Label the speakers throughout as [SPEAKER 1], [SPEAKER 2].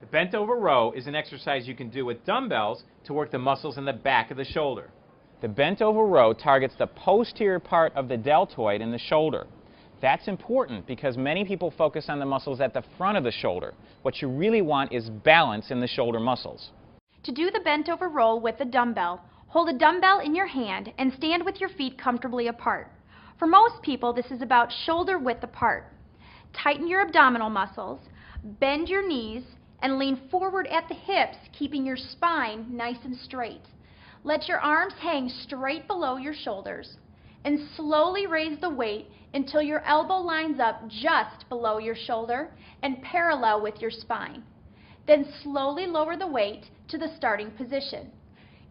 [SPEAKER 1] The bent over row is an exercise you can do with dumbbells to work the muscles in the back of the shoulder. The bent over row targets the posterior part of the deltoid in the shoulder. That's important because many people focus on the muscles at the front of the shoulder. What you really want is balance in the shoulder muscles.
[SPEAKER 2] To do the bent over roll with a dumbbell, hold a dumbbell in your hand and stand with your feet comfortably apart. For most people, this is about shoulder width apart. Tighten your abdominal muscles, bend your knees, and lean forward at the hips, keeping your spine nice and straight. Let your arms hang straight below your shoulders, and slowly raise the weight until your elbow lines up just below your shoulder and parallel with your spine. Then slowly lower the weight to the starting position.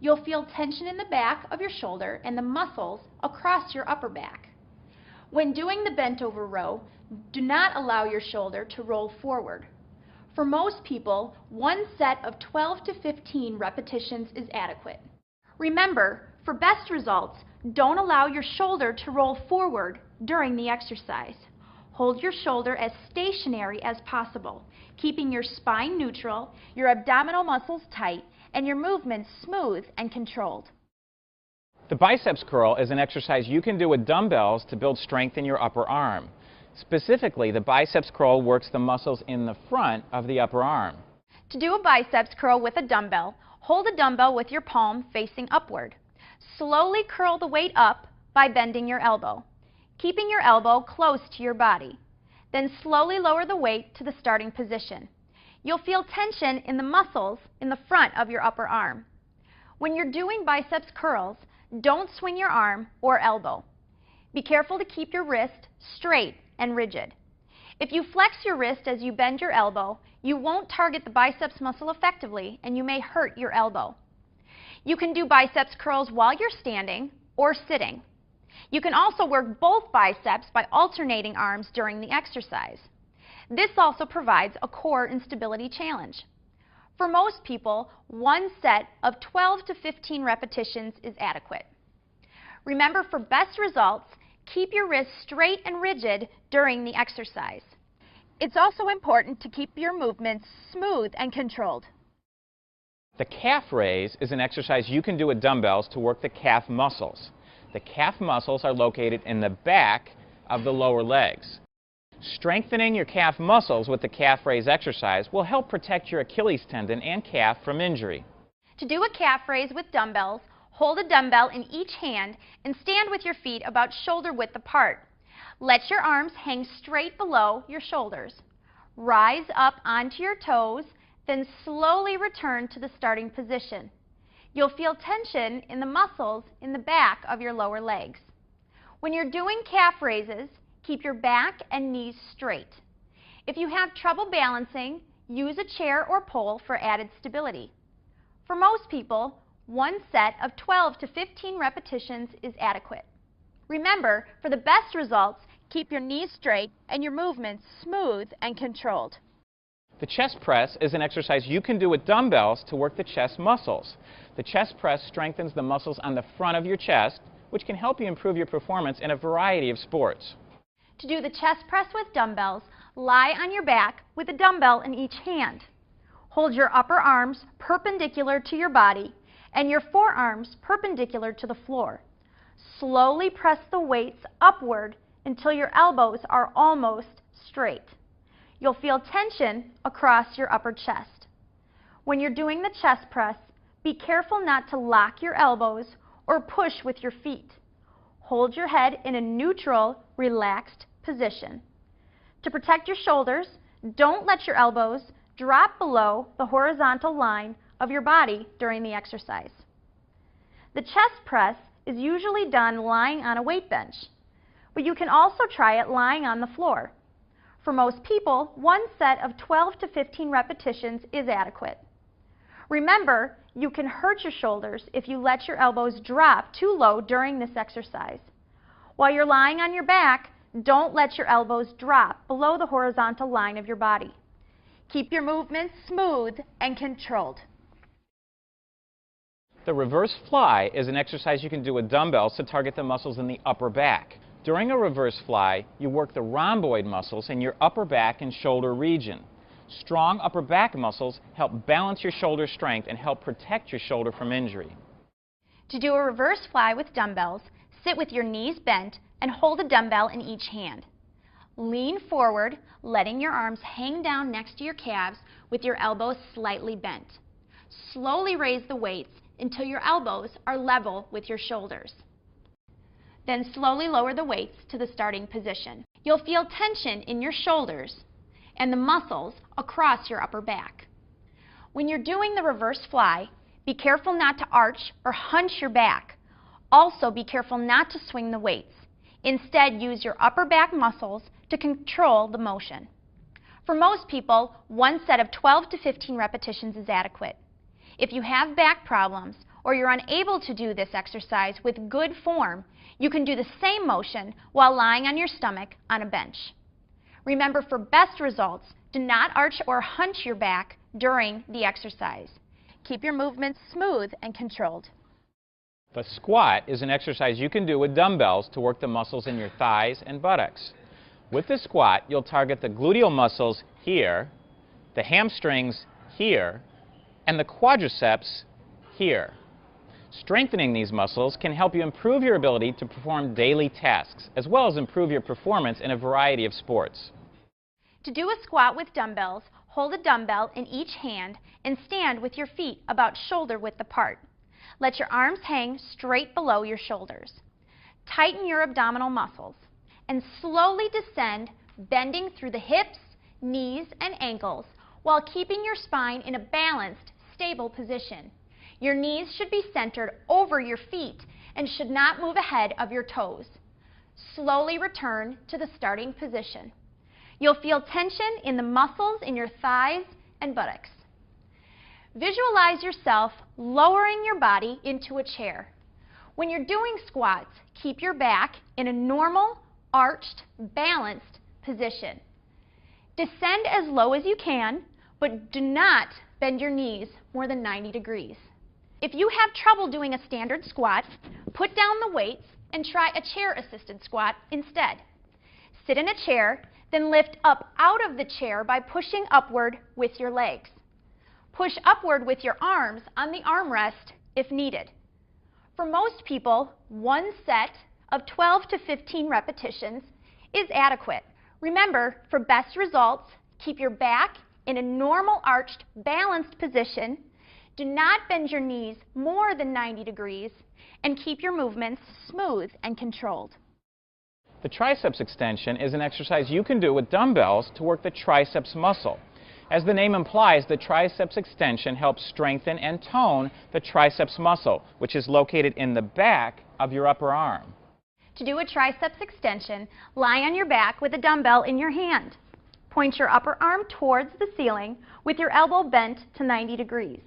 [SPEAKER 2] You'll feel tension in the back of your shoulder and the muscles across your upper back. When doing the bent over row, do not allow your shoulder to roll forward. For most people, one set of 12 to 15 repetitions is adequate. Remember, for best results, don't allow your shoulder to roll forward during the exercise. Hold your shoulder as stationary as possible, keeping your spine neutral, your abdominal muscles tight, and your movements smooth and controlled.
[SPEAKER 1] The biceps curl is an exercise you can do with dumbbells to build strength in your upper arm. Specifically, the biceps curl works the muscles in the front of the upper arm.
[SPEAKER 2] To do a biceps curl with a dumbbell, hold a dumbbell with your palm facing upward. Slowly curl the weight up by bending your elbow, keeping your elbow close to your body. Then slowly lower the weight to the starting position. You'll feel tension in the muscles in the front of your upper arm. When you're doing biceps curls, don't swing your arm or elbow. Be careful to keep your wrist straight and rigid. If you flex your wrist as you bend your elbow, you won't target the biceps muscle effectively and you may hurt your elbow. You can do biceps curls while you're standing or sitting. You can also work both biceps by alternating arms during the exercise. This also provides a core and stability challenge. For most people, one set of 12 to 15 repetitions is adequate. Remember, for best results, keep your wrists straight and rigid during the exercise. It's also important to keep your movements smooth and controlled.
[SPEAKER 1] The calf raise is an exercise you can do with dumbbells to work the calf muscles. The calf muscles are located in the back of the lower legs. Strengthening your calf muscles with the calf raise exercise will help protect your Achilles tendon and calf from injury.
[SPEAKER 2] To do a calf raise with dumbbells, hold a dumbbell in each hand and stand with your feet about shoulder width apart. Let your arms hang straight below your shoulders. Rise up onto your toes, then slowly return to the starting position. You'll feel tension in the muscles in the back of your lower legs. When you're doing calf raises, keep your back and knees straight. If you have trouble balancing, use a chair or pole for added stability. For most people, one set of 12 to 15 repetitions is adequate. Remember, for the best results, keep your knees straight and your movements smooth and controlled.
[SPEAKER 1] The chest press is an exercise you can do with dumbbells to work the chest muscles. The chest press strengthens the muscles on the front of your chest, which can help you improve your performance in a variety of sports.
[SPEAKER 2] To do the chest press with dumbbells, lie on your back with a dumbbell in each hand. Hold your upper arms perpendicular to your body and your forearms perpendicular to the floor. Slowly press the weights upward until your elbows are almost straight. You'll feel tension across your upper chest. When you're doing the chest press, be careful not to lock your elbows or push with your feet. Hold your head in a neutral, relaxed position. To protect your shoulders, don't let your elbows drop below the horizontal line of your body during the exercise. The chest press is usually done lying on a weight bench, but you can also try it lying on the floor. For most people, one set of 12 to 15 repetitions is adequate. Remember, you can hurt your shoulders if you let your elbows drop too low during this exercise. While you're lying on your back, don't let your elbows drop below the horizontal line of your body. Keep your movements smooth and controlled.
[SPEAKER 1] The reverse fly is an exercise you can do with dumbbells to target the muscles in the upper back. During a reverse fly, you work the rhomboid muscles in your upper back and shoulder region. Strong upper back muscles help balance your shoulder strength and help protect your shoulder from injury.
[SPEAKER 2] To do a reverse fly with dumbbells, sit with your knees bent and hold a dumbbell in each hand. Lean forward, letting your arms hang down next to your calves with your elbows slightly bent. Slowly raise the weights until your elbows are level with your shoulders. Then slowly lower the weights to the starting position. You'll feel tension in your shoulders and the muscles across your upper back. When you're doing the reverse fly, be careful not to arch or hunch your back. Also, be careful not to swing the weights. Instead, use your upper back muscles to control the motion. For most people, one set of 12 to 15 repetitions is adequate. If you have back problems or you're unable to do this exercise with good form, you can do the same motion while lying on your stomach on a bench. Remember, for best results, do not arch or hunch your back during the exercise. Keep your movements smooth and controlled.
[SPEAKER 1] The squat is an exercise you can do with dumbbells to work the muscles in your thighs and buttocks. With the squat, you'll target the gluteal muscles here, the hamstrings here, and the quadriceps here. Strengthening these muscles can help you improve your ability to perform daily tasks, as well as improve your performance in a variety of sports.
[SPEAKER 2] To do a squat with dumbbells, hold a dumbbell in each hand and stand with your feet about shoulder width apart. Let your arms hang straight below your shoulders. Tighten your abdominal muscles and slowly descend, bending through the hips, knees, and ankles while keeping your spine in a balanced, stable position. Your knees should be centered over your feet and should not move ahead of your toes. Slowly return to the starting position. You'll feel tension in the muscles in your thighs and buttocks. Visualize yourself lowering your body into a chair. When you're doing squats, keep your back in a normal, arched, balanced position. Descend as low as you can, but do not bend your knees more than 90 degrees. If you have trouble doing a standard squat, put down the weights and try a chair-assisted squat instead. Sit in a chair, then lift up out of the chair by pushing upward with your legs. Push upward with your arms on the armrest if needed. For most people, one set of 12 to 15 repetitions is adequate. Remember, for best results, keep your back in a normal arched, balanced position. Do not bend your knees more than 90 degrees and keep your movements smooth and controlled.
[SPEAKER 1] The triceps extension is an exercise you can do with dumbbells to work the triceps muscle. As the name implies, the triceps extension helps strengthen and tone the triceps muscle, which is located in the back of your upper arm.
[SPEAKER 2] To do a triceps extension, lie on your back with a dumbbell in your hand. Point your upper arm towards the ceiling with your elbow bent to 90 degrees.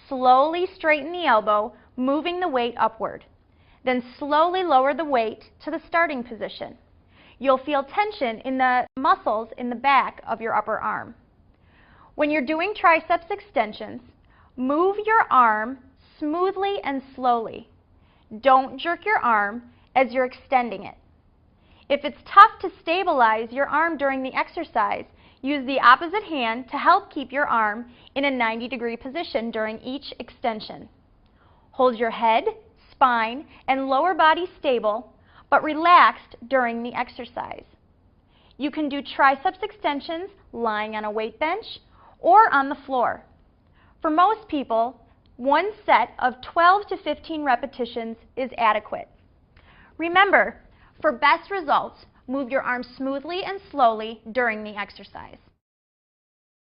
[SPEAKER 2] Slowly straighten the elbow, moving the weight upward. Then slowly lower the weight to the starting position. You'll feel tension in the muscles in the back of your upper arm. When you're doing triceps extensions, move your arm smoothly and slowly. Don't jerk your arm as you're extending it. If it's tough to stabilize your arm during the exercise, use the opposite hand to help keep your arm in a 90-degree position during each extension. Hold your head, spine, and lower body stable, but relaxed during the exercise. You can do triceps extensions lying on a weight bench or on the floor. For most people, one set of 12 to 15 repetitions is adequate. Remember, for best results, move your arms smoothly and slowly during the exercise.